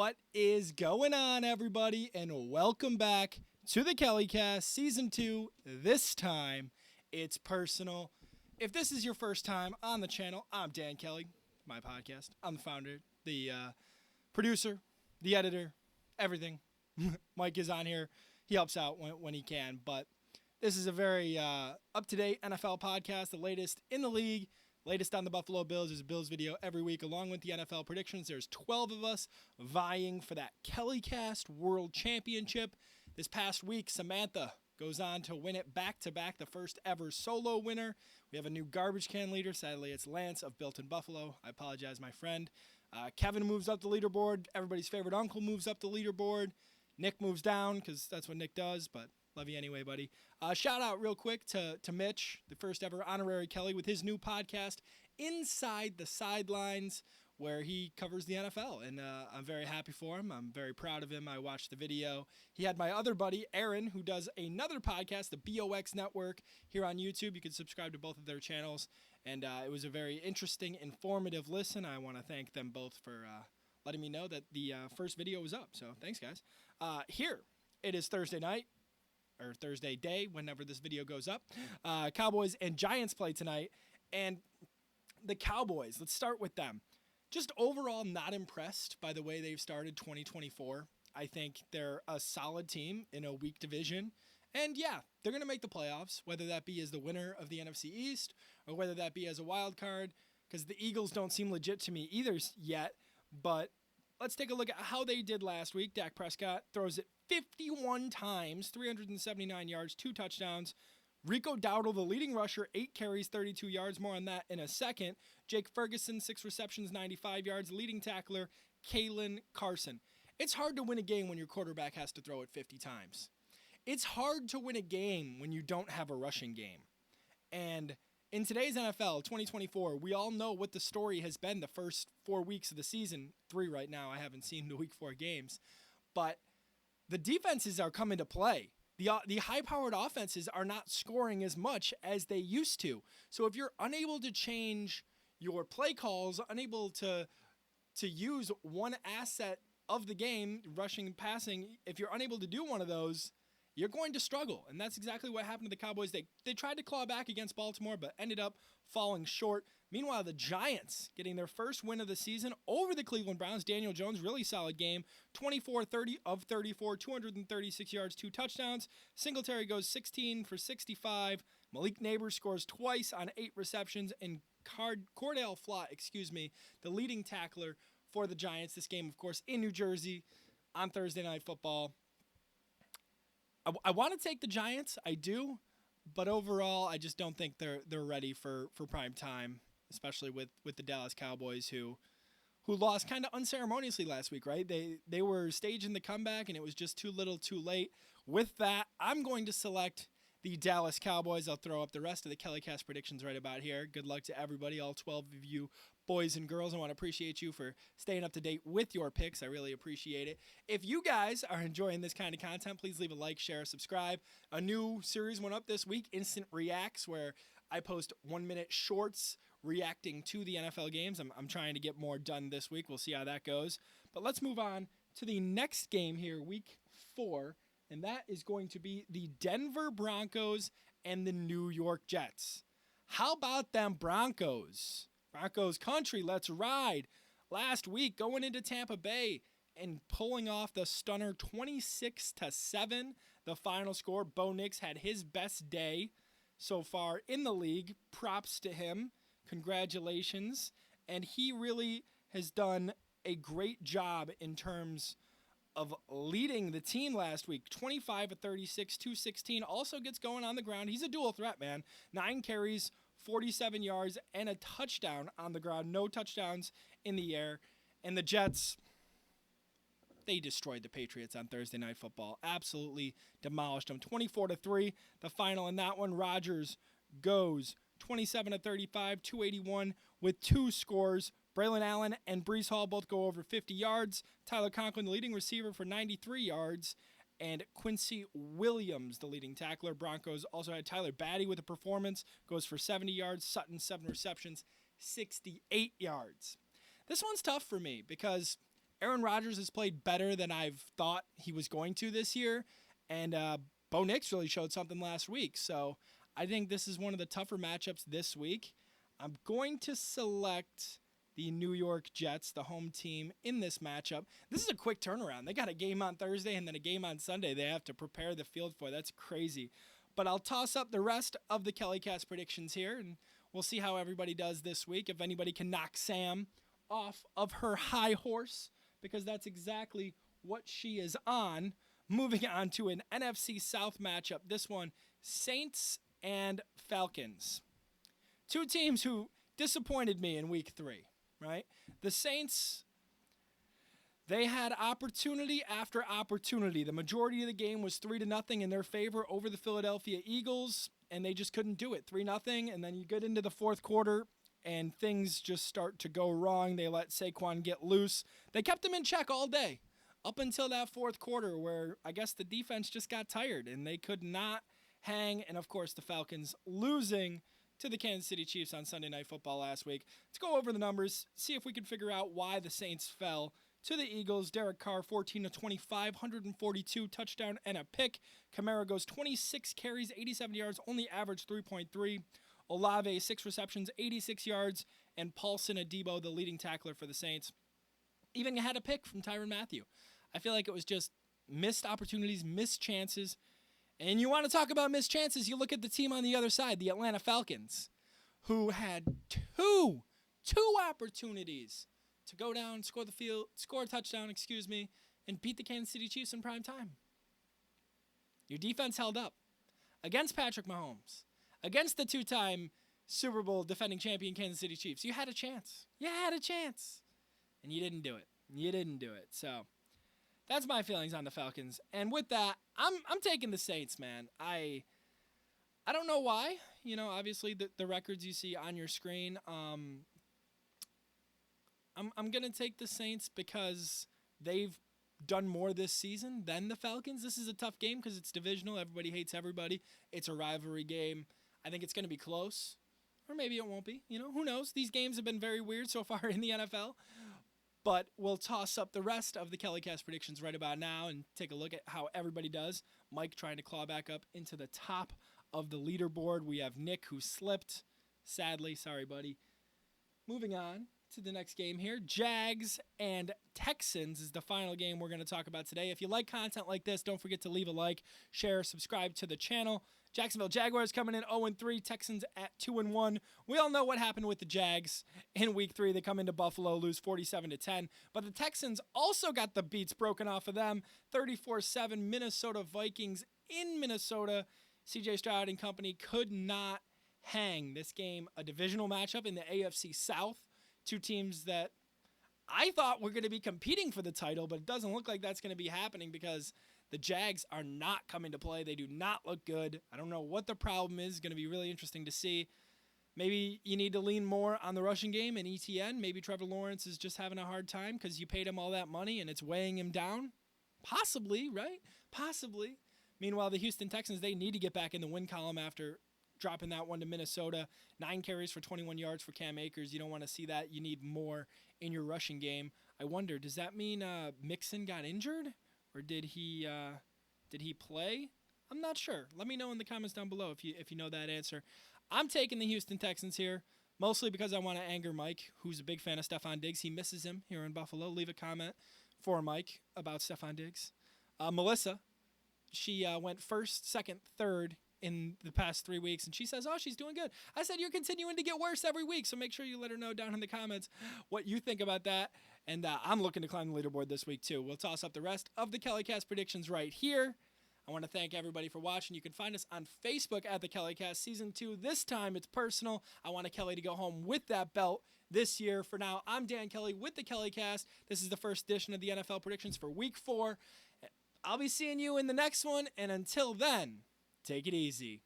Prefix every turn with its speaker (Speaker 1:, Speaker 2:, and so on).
Speaker 1: What is going on, everybody, and welcome back to the KellyCast Season 2. This time, it's personal. If this is your first time on the channel, I'm Dan Kelly, my podcast. I'm the founder, the producer, the editor, everything. Mike is on here. He helps out when he can, but this is a very up-to-date NFL podcast, the latest in the league. Latest on the Buffalo Bills. There's a Bills video every week along with the NFL predictions. There's 12 of us vying for that KellyCast World Championship. This past week, Samantha goes on to win it back-to-back, the first ever solo winner. We have a new garbage can leader. Sadly, it's Lance of Built in Buffalo. I apologize, my friend. Kevin moves up the leaderboard. Everybody's favorite uncle moves up the leaderboard. Nick moves down because that's what Nick does, but love you anyway, buddy. Shout out real quick to Mitch, the first ever honorary Kelly, with his new podcast, Inside the Sidelines, where he covers the NFL. And I'm very happy for him. I'm very proud of him. I watched the video. He had my other buddy, Aaron, who does another podcast, the BOX Network, here on YouTube. You can subscribe to both of their channels. And it was a very interesting, informative listen. I want to thank them both for letting me know that the first video was up. So thanks, guys. Here, it is Thursday night. Or Thursday day, whenever this video goes up. Cowboys and Giants play tonight. And the Cowboys, let's start with them. Just overall not impressed by the way they've started 2024. I think they're a solid team in a weak division. And yeah, they're going to make the playoffs, whether that be as the winner of the NFC East or whether that be as a wild card, because the Eagles don't seem legit to me either yet. But let's take a look at how they did last week. Dak Prescott throws it 51 times, 379 yards, 2 touchdowns. Rico Dowdle, the leading rusher, 8 carries, 32 yards. More on that in a second. Jake Ferguson, 6 receptions, 95 yards. Leading tackler, Kalen Carson. It's hard to win a game when your quarterback has to throw it 50 times. It's hard to win a game when you don't have a rushing game. And in today's NFL, 2024, we all know what the story has been the first 4 weeks of the season. 3 right now. I haven't seen the week 4 games. But the defenses are coming to play. The high-powered offenses are not scoring as much as they used to. So if you're unable to change your play calls, unable to use one asset of the game, rushing and passing, if you're unable to do one of those, you're going to struggle. And that's exactly what happened to the Cowboys. They tried to claw back against Baltimore, but ended up falling short. Meanwhile, the Giants getting their first win of the season over the Cleveland Browns. Daniel Jones, really solid game. 24-30 of 34, 236 yards, 2 touchdowns. Singletary goes 16 for 65. Malik Neighbors scores twice on 8 receptions. And Cordell Flott, the leading tackler for the Giants. This game, of course, in New Jersey on Thursday Night Football. I want to take the Giants, I do, but overall, I just don't think they're ready for prime time, especially with the Dallas Cowboys who lost kind of unceremoniously last week, right? They were staging the comeback, and it was just too little, too late. With that, I'm going to select the Dallas Cowboys. I'll throw up the rest of the KellyCast predictions right about here. Good luck to everybody, all 12 of you boys and girls. I want to appreciate you for staying up to date with your picks. I really appreciate it. If you guys are enjoying this kind of content, please leave a like, share, subscribe. A new series went up this week, Instant Reacts, where I post 1-minute shorts reacting to the NFL games. I'm trying to get more done this week. We'll see how that goes. But let's move on to the next game here, week 4. And that is going to be the Denver Broncos and the New York Jets. How about them Broncos? Broncos country, let's ride. Last week, going into Tampa Bay and pulling off the stunner 26-7, the final score. Bo Nix had his best day so far in the league. Props to him. Congratulations. And he really has done a great job in terms of leading the team last week. 25 of 36, 216. Also gets going on the ground. He's a dual threat, man. 9 carries, 47 yards, and a touchdown on the ground. No touchdowns in the air. And the Jets, they destroyed the Patriots on Thursday Night Football. Absolutely demolished them. 24-3, the final in that one. Rodgers goes 27 of 35, 281 with 2 scores. Braylon Allen and Breece Hall both go over 50 yards. Tyler Conklin, the leading receiver, for 93 yards. And Quincy Williams, the leading tackler. Broncos also had Tyler Batty with a performance. Goes for 70 yards. Sutton, 7 receptions, 68 yards. This one's tough for me because Aaron Rodgers has played better than I've thought he was going to this year, and Bo Nix really showed something last week. So I think this is one of the tougher matchups this week. I'm going to select the New York Jets, the home team, in this matchup. This is a quick turnaround. They got a game on Thursday and then a game on Sunday they have to prepare the field for. That's crazy. But I'll toss up the rest of the KellyCast predictions here, and we'll see how everybody does this week. If anybody can knock Sam off of her high horse, because that's exactly what she is on. Moving on to an NFC South matchup. This one, Saints and Falcons. Two teams who disappointed me in week 3, right? The Saints, they had opportunity after opportunity. The majority of the game was 3-0 in their favor over the Philadelphia Eagles, and they just couldn't do it. 3-0, and then you get into the fourth quarter, and things just start to go wrong. They let Saquon get loose. They kept him in check all day up until that fourth quarter where I guess the defense just got tired, and they could not hang. And, of course, the Falcons losing to the Kansas City Chiefs on Sunday Night Football last week. Let's go over the numbers, see if we can figure out why the Saints fell to the Eagles. Derek Carr, 14-25, 142, touchdown and a pick. Kamara goes 26 carries, 87 yards, only averaged 3.3. Olave, 6 receptions, 86 yards, and Paulson Adebo, the leading tackler for the Saints, even had a pick from Tyrann Mathieu. I feel like it was just missed opportunities, missed chances. And you want to talk about missed chances, you look at the team on the other side, the Atlanta Falcons, who had two opportunities to go down, score a touchdown, and beat the Kansas City Chiefs in prime time. Your defense held up against Patrick Mahomes, against the 2-time Super Bowl defending champion Kansas City Chiefs. You had a chance. And you didn't do it. So that's my feelings on the Falcons. And with that, I'm taking the Saints, man. I don't know why. Obviously the records you see on your screen. I'm going to take the Saints because they've done more this season than the Falcons. This is a tough game because it's divisional. Everybody hates everybody. It's a rivalry game. I think it's going to be close, or maybe it won't be. Who knows? These games have been very weird so far in the NFL. But we'll toss up the rest of the KellyCast predictions right about now and take a look at how everybody does. Mike trying to claw back up into the top of the leaderboard. We have Nick, who slipped. Sadly, sorry, buddy. Moving on to the next game here. Jags and Texans is the final game we're going to talk about today. If you like content like this, don't forget to leave a like, share, subscribe to the channel. Jacksonville Jaguars coming in 0-3, Texans at 2-1. We all know what happened with the Jags in week 3. They come into Buffalo, lose 47-10. But the Texans also got the beats broken off of them. 34-7 Minnesota Vikings in Minnesota. CJ Stroud and company could not hang. This game, a divisional matchup in the AFC South. Two teams that I thought were going to be competing for the title, but it doesn't look like that's going to be happening because the Jags are not coming to play. They do not look good. I don't know what the problem is. It's going to be really interesting to see. Maybe you need to lean more on the rushing game and ETN. Maybe Trevor Lawrence is just having a hard time because you paid him all that money and it's weighing him down. Possibly, right? Possibly. Meanwhile, the Houston Texans, they need to get back in the win column after dropping that one to Minnesota. 9 carries for 21 yards for Cam Akers. You don't want to see that. You need more in your rushing game. I wonder, does that mean Mixon got injured? Or did he play? I'm not sure. Let me know in the comments down below if you know that answer. I'm taking the Houston Texans here, mostly because I want to anger Mike, who's a big fan of Stephon Diggs. He misses him here in Buffalo. Leave a comment for Mike about Stephon Diggs. Melissa, she went first, second, third in the past 3 weeks, and she says, oh, she's doing good. I said, you're continuing to get worse every week, so make sure you let her know down in the comments what you think about that. And I'm looking to climb the leaderboard this week, too. We'll toss up the rest of the KellyCast predictions right here. I want to thank everybody for watching. You can find us on Facebook at the KellyCast Season 2. This time, it's personal. I want Kelly to go home with that belt this year. For now, I'm Dan Kelly with the KellyCast. This is the first edition of the NFL predictions for Week 4. I'll be seeing you in the next one, and until then, take it easy.